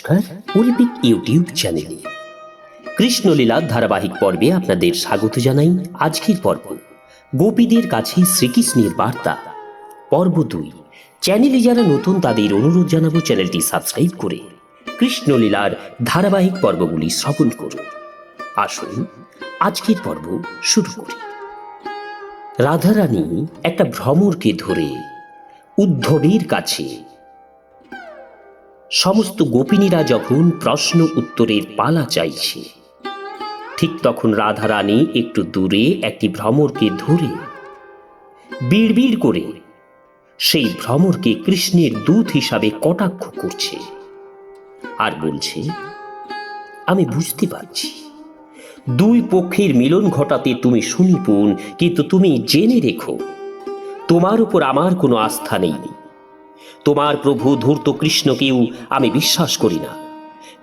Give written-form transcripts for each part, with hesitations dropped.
নমস্কার, Olympic YouTube চ্যানেলে কৃষ্ণলীলা ধারাবাহিক পর্বে আপনাদের স্বাগত জানাই। আজকের পর্ব গোপীদের কাছে শ্রীকৃষ্ণের বার্তা, পর্ব 2। চ্যানেলে যারা নতুন তাদের অনুরোধ জানাবো চ্যানেলটি সাবস্ক্রাইব করে কৃষ্ণলীলার ধারাবাহিক পর্বগুলি শ্রবণ করুন। আসুন আজকের পর্ব শুরু করি। রাধারানী একটা ভ্রমরকে ধরে উদ্ধবের কাছে, সমস্ত গোপিনীরা যখন প্রশ্ন উত্তরের পালা চাইছে, ঠিক তখন রাধারানী একটু দূরে একটি ভ্রমরকে ধরে বিড়বিড় করে সেই ভ্রমরকে কৃষ্ণের দূত হিসাবে কটাক্ষ করছে আর বলছে, আমি বুঝতে পারছি দুই পক্ষের মিলন ঘটাতে তুমি সুনিপুণ, কিন্তু তুমি জেনে রেখো তোমার উপর আমার কোনো আস্থা নেই। তোমার প্রভু ধূর্ত কৃষ্ণকেও আমি বিশ্বাস করি না।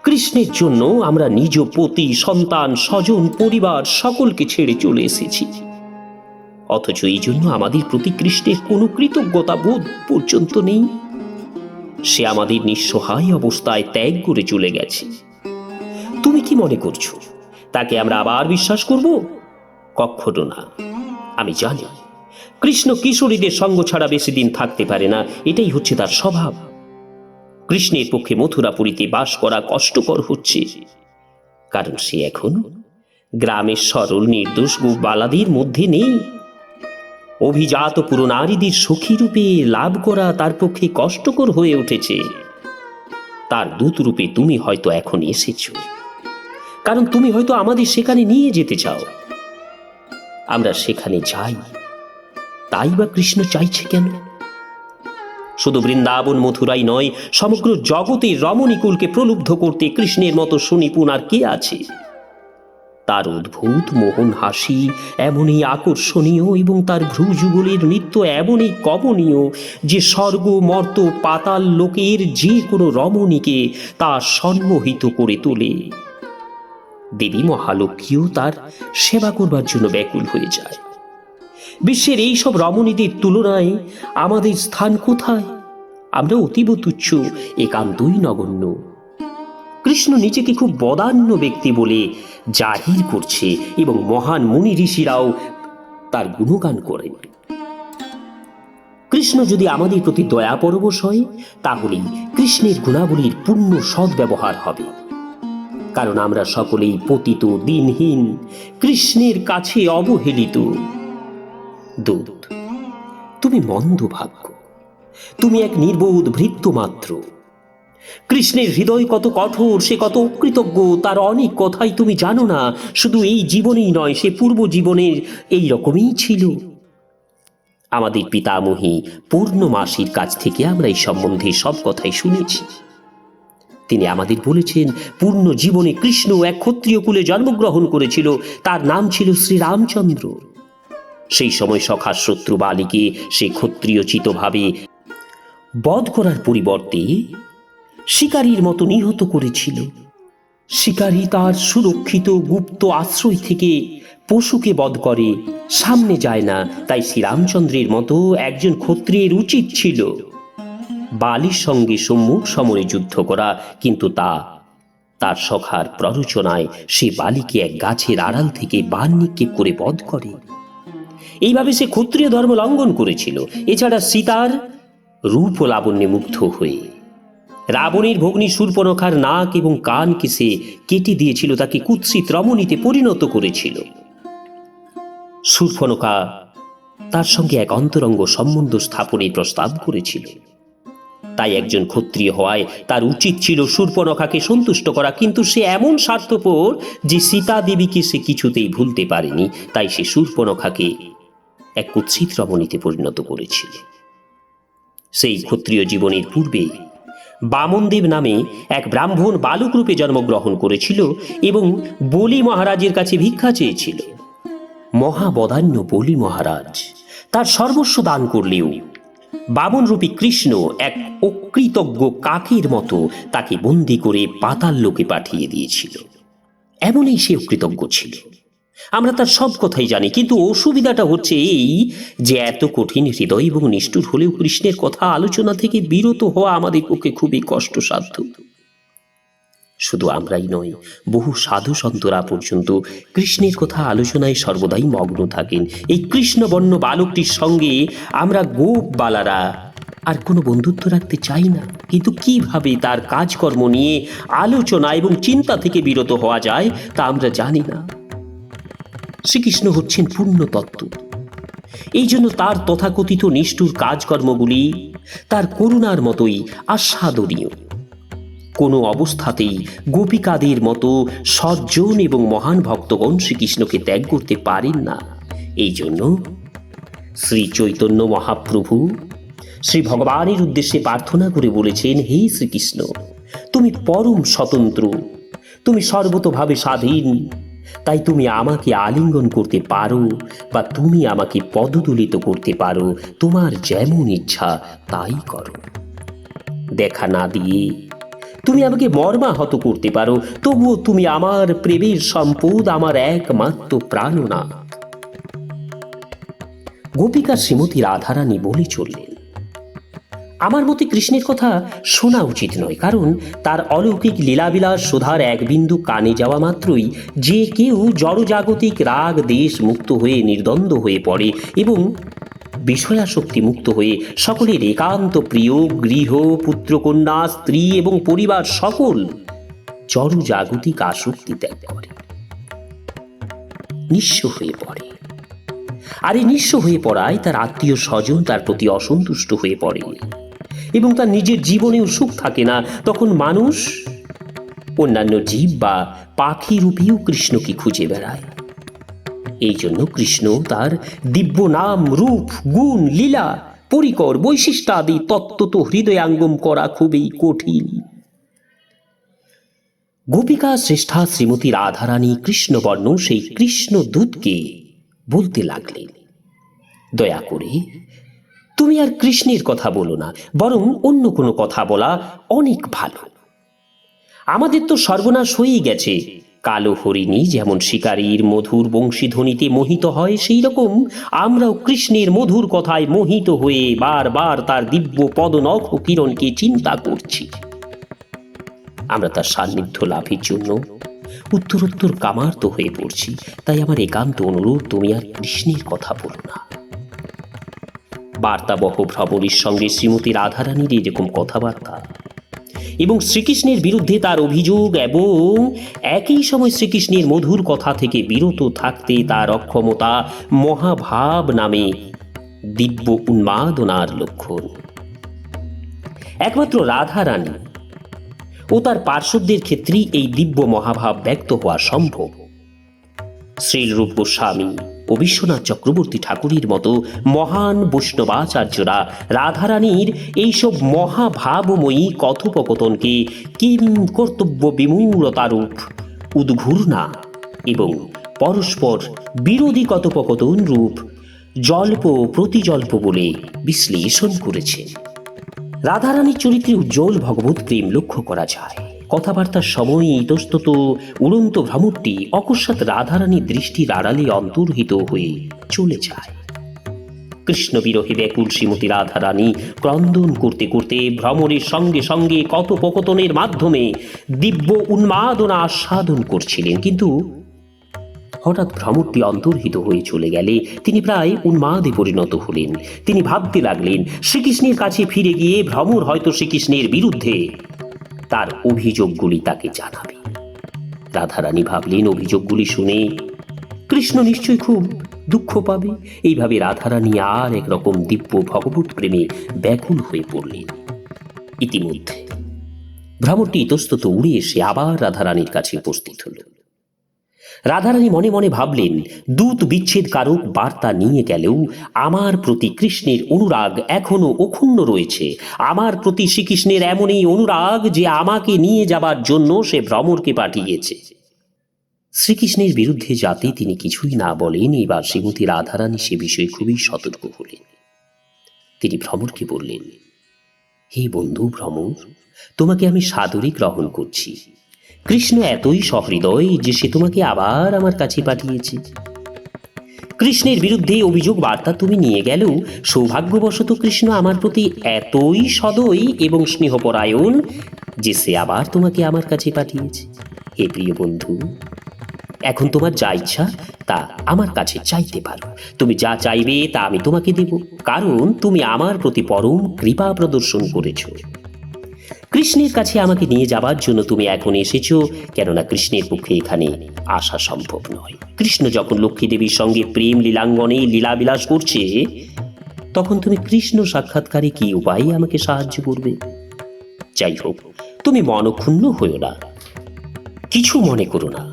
কৃষ্ণের জন্য আমরা নিজ পতি, সন্তান, স্বজন, পরিবার সকলকে ছেড়ে চলে এসেছি, অথচ এই জন্য আমাদের প্রতি কৃষ্ণের কোনো কৃতজ্ঞতা বোধ পর্যন্ত নেই। সে আমাদের নিঃসহায় অবস্থায় ত্যাগ করে চলে গেছে। তুমি কি মনে করছো তাকে আমরা আবার বিশ্বাস করব? কখনো না। আমি জানি কৃষ্ণ কিশোরীদের সঙ্গ ছাড়া বেশি দিন থাকতে পারে না, এটাই হচ্ছে তার স্বভাব। কৃষ্ণের পক্ষে মথুরাপুরীতে বাস করা কষ্টকর হচ্ছে, কারণ সে এখন গ্রামের সরল নির্দোষ গোবালাদের মধ্যে নেই। অভিজাত পুরো নারীদের সখী রূপে লাভ করা তার পক্ষে কষ্টকর হয়ে উঠেছে। তার দূত রূপে তুমি হয়তো এখন এসেছো, কারণ তুমি হয়তো আমাদের সেখানে নিয়ে যেতে চাও। আমরা সেখানে যাই, তাই বা কৃষ্ণ চাইছে কেন? শুধু বৃন্দাবন মথুরাই নয়, সমগ্র জগতের রমণীকুলকে প্রলুব্ধ করতে কৃষ্ণের মতো সুনিপুণ আর কে আছে? তার অদ্ভুত মোহন হাসি এমনই আকর্ষণীয় এবং তার ভ্রুযুগলের নৃত্য এমনই কমনীয় যে স্বর্গ, মর্ত, পাতাল লোকের যে কোনো রমণীকে তা সম্মোহিত করে তোলে। দেবী মহালক্ষ্মীও তার সেবা করবার জন্য ব্যাকুল হয়ে যায়। বিশ্বের এই সব রমণীদের তুলনায় আমাদের স্থান কোথায়? আমরা অতীব তুচ্ছ, একান্তই নগণ্য। কৃষ্ণ নিজেকে খুব বদান্য ব্যক্তি বলে জাহির করছে এবং মহান মুনি ঋষিরাও তার গুণগান করেন। কৃষ্ণ যদি আমাদের প্রতি দয়া পরবশ হয়, তাহলেই কৃষ্ণের গুণাবলীর পূর্ণ সদ্ব্যবহার হবে। কারণ আমরা সকলেই পতিত, দিনহীন, কৃষ্ণের কাছে অবহেলিত। দূত, তুমি মন্দ ভাগ্য, তুমি এক নির্বোধ ভৃত্য মাত্র। কৃষ্ণের হৃদয় কত কঠোর, সে কত অকৃতজ্ঞ, তার অনেক কথাই তুমি জানো না। শুধু এই জীবনেই নয়, সে পূর্ব জীবনের এই রকমই ছিল। আমাদের পিতামহী পূর্ণমাসীর কাছ থেকে আমরা এই সম্বন্ধে সব কথাই শুনেছি। তিনি আমাদের বলেছেন, পূর্ণ জীবনে কৃষ্ণ এক ক্ষত্রিয় কুলে জন্মগ্রহণ করেছিল, তার নাম ছিল শ্রীরামচন্দ্র। সেই সময় সখা শত্রু বালিকে সে ক্ষত্রিয়োচিতভাবে বধ করার পরিবর্তে শিকারীর মতো নিহত করেছিল। শিকারী তার সুরক্ষিত গুপ্ত আশ্রয় থেকে পশুকে বধ করে, সামনে যায় না। তাই শ্রীরামচন্দ্রের মতো একজন ক্ষত্রিয়ের উচিত ছিল বালির সঙ্গে সম্মুখ সমরে যুদ্ধ করা, কিন্তু তার সখার প্ররোচনায় সে বালিকে এক গাছের আড়াল থেকে বান নিক্ষেপ করে বধ করে। এইভাবে সে ক্ষত্রিয় ধর্ম লঙ্ঘন করেছিল। এছাড়া সীতার রূপ ও লাবণ্যে মুগ্ধ হয়ে রাবণের ভগ্নী শূর্পণখার নাক এবং কানকে সে কেটে দিয়েছিল, তাকে কুৎসিত রমণীতে পরিণত করেছিল। শূর্পণখা তার সঙ্গে এক অন্তরঙ্গ সম্বন্ধ স্থাপনের প্রস্তাব করেছিল। তাই একজন ক্ষত্রিয় হওয়ায় তার উচিত ছিল শূর্পণখাকে সন্তুষ্ট করা, কিন্তু সে এমন স্বার্থপর যে সীতা দেবীকে সে কিছুতেই ভুলতে পারেনি। তাই সে শূর্পণখাকে এক কুৎসিত রমণীতে পরিণত করেছিল। সেই ক্ষত্রিয় জীবনের পূর্বে বামনদেব নামে এক ব্রাহ্মণ বালক রূপে জন্মগ্রহণ করেছিল এবং বলি মহারাজের কাছে ভিক্ষা চেয়েছিল। মহাবদান্য বলি মহারাজ তার সর্বস্ব দান করলেও বামন রূপী কৃষ্ণ এক অকৃতজ্ঞ কাকের মতো তাকে বন্দী করে পাতাল লোকে পাঠিয়ে দিয়েছিল। এমনই সে অকৃতজ্ঞ ছিল। আমরা তার সব কথাই জানি, কিন্তু অসুবিধাটা হচ্ছে এই যে এত কঠিন হৃদয় এবং নিষ্ঠুর হলেও কৃষ্ণের কথা আলোচনা থেকে বিরত হওয়া আমাদের পক্ষে খুবই কষ্টসাধ্য। শুধু আমরাই নয়, বহু সাধু সন্তরা পর্যন্ত কৃষ্ণের কথা আলোচনায় সর্বদাই মগ্ন থাকেন। এই কৃষ্ণবর্ণ বালকটির সঙ্গে আমরা গোপ বালারা আর কোনো বন্ধুত্ব রাখতে চাই না, কিন্তু কিভাবে তার কাজকর্ম নিয়ে আলোচনা এবং চিন্তা থেকে বিরত হওয়া যায় তা আমরা জানি না। শ্রীকৃষ্ণ হচ্ছেন পূর্ণ তত্ত্ব। এই জন্য তার তথাকথিত নিষ্ঠুর কাজকর্মগুলি তার করুণার মতোই আস্বাদনীয়। কোনো অবস্থাতেই গোপিকাদের মতো সজ্জন এবং মহান ভক্তগণ শ্রীকৃষ্ণকে ত্যাগ করতে পারেন না। এই জন্য শ্রী চৈতন্য মহাপ্রভু শ্রী ভগবানের উদ্দেশ্যে প্রার্থনা করে বলেছেন, হে শ্রীকৃষ্ণ, তুমি পরম স্বতন্ত্র, তুমি সর্বতোভাবে স্বাধীন, তাই তুমি আমাকে আলিঙ্গন করতে পারো বা তুমি আমাকে পদদলিত করতে পারো, তোমার যেমন ইচ্ছা তাই করো। দেখা না দিয়ে তুমি আমাকে মর্মাহত করতে পারো, তবুও তুমি আমার প্রেমের সম্পদ, আমার একমাত্র প্রাণনাথ। গোপিকা শ্রীমতী রাধারানী বলে চললেন, আমার মতে কৃষ্ণের কথা শোনা উচিত নয়, কারণ তার অলৌকিক লীলাবিলাস সুধার এক বিন্দু কানে যাওয়া মাত্রই যে কেউ জড়জাগতিক রাগ দেশ মুক্ত হয়ে নির্দ্বন্দ্ব হয়ে পড়ে এবং বিষয়াসক্তি মুক্ত হয়ে সকলের একান্ত প্রিয় গৃহ, পুত্রকন্যা, স্ত্রী এবং পরিবার সকল জড়জাগতিক আসক্তি ত্যাগ করে নিঃস্ব হয়ে পড়ে। আর এই নিঃস্ব হয়ে পড়ায় তার আত্মীয় স্বজন তার প্রতি অসন্তুষ্ট হয়ে পড়ে এবং তার নিজের জীবনেও সুখ থাকে না। তখন মানুষ অন্যান্য জীব বা পাখি রূপেও কৃষ্ণকে খুঁজে বেড়ায়। এই জন্য কৃষ্ণ তার দিব্য নাম, রূপ, গুণ, লীলা, পরিকর, বৈশিষ্ট্যাদি তত্ত্ব হৃদয়াঙ্গম করা খুবই কঠিন। গোপিকা শ্রেষ্ঠা শ্রীমতী রাধারানী কৃষ্ণবর্ণ সেই কৃষ্ণ দূতকে বলতে লাগলেন, দয়া করে তুমি আর কৃষ্ণের কথা বলো না, বরং অন্য কোনো কথা বলা অনেক ভালো। আমাদের তো সর্বনাশ হয়েই গেছে। কালো হরিণী যেমন শিকারীর মধুর বংশীধ্বনিতে মোহিত হয়, সেই রকম আমরাও কৃষ্ণের মধুর কথায় মোহিত হয়ে বারবার তার দিব্য পদনখ কিরণকে চিন্তা করছি। আমরা তার সান্নিধ্য লাভের জন্য উত্তরোত্তর কামার্ত হয়ে পড়ছি। তাই আমার একান্ত অনুরোধ, তুমি আর কৃষ্ণের কথা বলো না। বার্তাবহ ভ্রমণের সঙ্গে শ্রীমতী রাধারানীর এরকম কথাবার্তা এবং শ্রীকৃষ্ণের বিরুদ্ধে তার অভিযোগ এবং একই সময় শ্রীকৃষ্ণের মধুর কথা থেকে বিরত থাকতে তার অক্ষমতা মহাভাব নামে দিব্য উন্মাদনার লক্ষণ। একমাত্র রাধারানী ও তার পার্শ্বদের ক্ষেত্রেই এই দিব্য মহাভাব ব্যক্ত হওয়া সম্ভব। শ্রীলরূপ গোস্বামী ও বিশ্বনাথ চক্রবর্তী ঠাকুরের মতো মহান বৈষ্ণবাচার্যরা রাধারানীর এইসব মহাভাবময়ী কথোপকথনকে কিম কর্তব্য বিমূঢ়তারূপ উদ্ঘূর্ণা এবং পরস্পর বিরোধী কথোপকথন রূপ জল্প প্রতিজল্প বলে বিশ্লেষণ করেছেন। রাধারানীর চরিত্রে উজ্জ্বল ভগবত প্রেম লক্ষ্য করা যায়। কথাবার্তার সময় ইতস্তত উড়ন্ত ভ্রমরটি অকস্মাৎ রাধারানীর দৃষ্টির আড়ালে অন্তর্হিত হয়ে চলে যায়। কৃষ্ণ বিরহে ব্যাকুল শ্রীমতী রাধারানী ক্রন্দন করতে করতে ভ্রমরের সঙ্গে সঙ্গে কথোপকথনের মাধ্যমে দিব্য উন্মাদনা আস্বাদন করছিলেন, কিন্তু হঠাৎ ভ্রমরটি অন্তর্হিত হয়ে চলে গেলে তিনি প্রায় উন্মাদে পরিণত হলেন। তিনি ভাবতে লাগলেন, শ্রীকৃষ্ণের কাছে ফিরে গিয়ে ভ্রমর হয়তো শ্রীকৃষ্ণের বিরুদ্ধে তার অভিযোগগুলি তাকে জানাবে। রাধারানী ভাবলেন, অভিযোগগুলি শুনে কৃষ্ণ নিশ্চয়ই খুব দুঃখ পাবে। এইভাবে রাধারানী আর একরকম দিব্য ভগবত প্রেমে ব্যাকুল হয়ে পড়লেন। ইতিমধ্যে ভ্রমরটি ইতস্তত উড়ে এসে আবার রাধারানীর কাছে উপস্থিত হল। রাধারানী মনে মনে ভাবলেন, দূত বিচ্ছেদ কারক বার্তা নিয়ে গেলেও আমার প্রতি কৃষ্ণের অনুরাগ এখনো অক্ষুণ্ণ রয়েছে। আমার প্রতি শ্রীকৃষ্ণের এমনই অনুরাগ যে আমাকে নিয়ে যাবার জন্য সে ভ্রমরকে পাঠিয়েছে। শ্রীকৃষ্ণের বিরুদ্ধে যাতে তিনি কিছুই না বলেন, এবার শ্রীমতী রাধারানী সে বিষয়ে খুবই সতর্ক হলেন। তিনি ভ্রমরকে বললেন, হে বন্ধু ভ্রমর, তোমাকে আমি সাদরে গ্রহণ করছি। কৃষ্ণ এতই সহৃদয় যে সে তোমাকে আবার আমার কাছে পাঠিয়েছে। কৃষ্ণের বিরুদ্ধে অভিযোগ বার্তা তুমি নিয়ে গেলেও সৌভাগ্যবশত কৃষ্ণ আমার প্রতি এতই সদয় এবং স্নেহপরায়ণ যে সে আবার তোমাকে আমার কাছে পাঠিয়েছে। হে প্রিয় বন্ধু, এখন তোমার যা ইচ্ছা তা আমার কাছে চাইতে পারো। তুমি যা চাইবে তা আমি তোমাকে দেব, কারণ তুমি আমার প্রতি পরম কৃপা প্রদর্শন করেছ। কৃষ্ণের কাছে আমাকে নিয়ে যাবার জন্য তুমি এখন এসেছ, কেননা কৃষ্ণের পক্ষে এখানে আসা সম্ভব নয়। কৃষ্ণ যখন লক্ষ্মী দেবীর সঙ্গে প্রেম লীলাঙ্গনে লীলাবিলাস করছে, তখন তুমি কৃষ্ণ সাক্ষাৎকারে কি উপায়ে আমাকে সাহায্য করবে? যাই হোক, তুমি মনক্ষুণ্ণ হইও না, কিছু মনে করো না।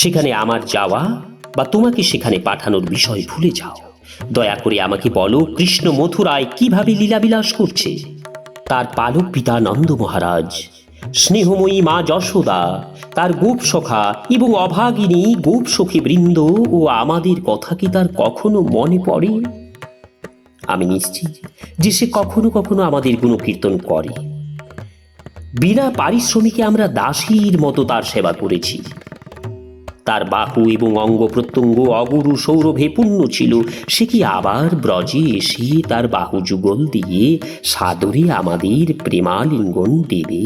সেখানে আমার যাওয়া বা তোমাকে সেখানে পাঠানোর বিষয় ভুলে যাও। দয়া করে আমাকে বলো, কৃষ্ণ মথুরায় কিভাবে লীলাবিলাস করছে। তার পালক পিতা নন্দ মহারাজ, স্নেহময়ী মা যশোদা, তার গোপ সখা এবং অভাগিনী গোপ সখী বৃন্দ ও আমাদের কথা কি তার কখনো মনে পড়ে? আমি নিশ্চিত যে সে কখনো কখনো আমাদের গুণকীর্তন করে। বিনা পারিশ্রমিকে আমরা দাসীর মতো তার সেবা করেছি। তার বাহু এবং অঙ্গ প্রত্যঙ্গ অগুরু সৌরভে পূর্ণ ছিল। সে কি আবার ব্রজে এসে তার বাহু যুগল দিয়ে সাদরে আমাদের প্রেমালিঙ্গন দেবে?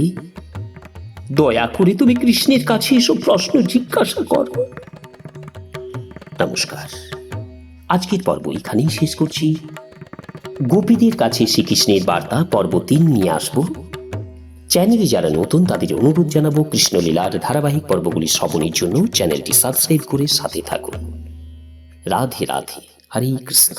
দয়া করে তুমি কৃষ্ণের কাছে এসব প্রশ্ন জিজ্ঞাসা করো। নমস্কার, আজকের পর্ব এখানেই শেষ করছি। গোপীদের কাছে শ্রীকৃষ্ণের বার্তা পর্ব 3 নিয়ে আসবো। চ্যানেলে যারা নতুন তাদের অনুরোধ জানাবো, কৃষ্ণলীলার ধারাবাহিক পর্বগুলি শ্রবণের জন্য চ্যানেলটি সাবস্ক্রাইব করে সাথে থাকুন। রাধে রাধে, হরে কৃষ্ণ।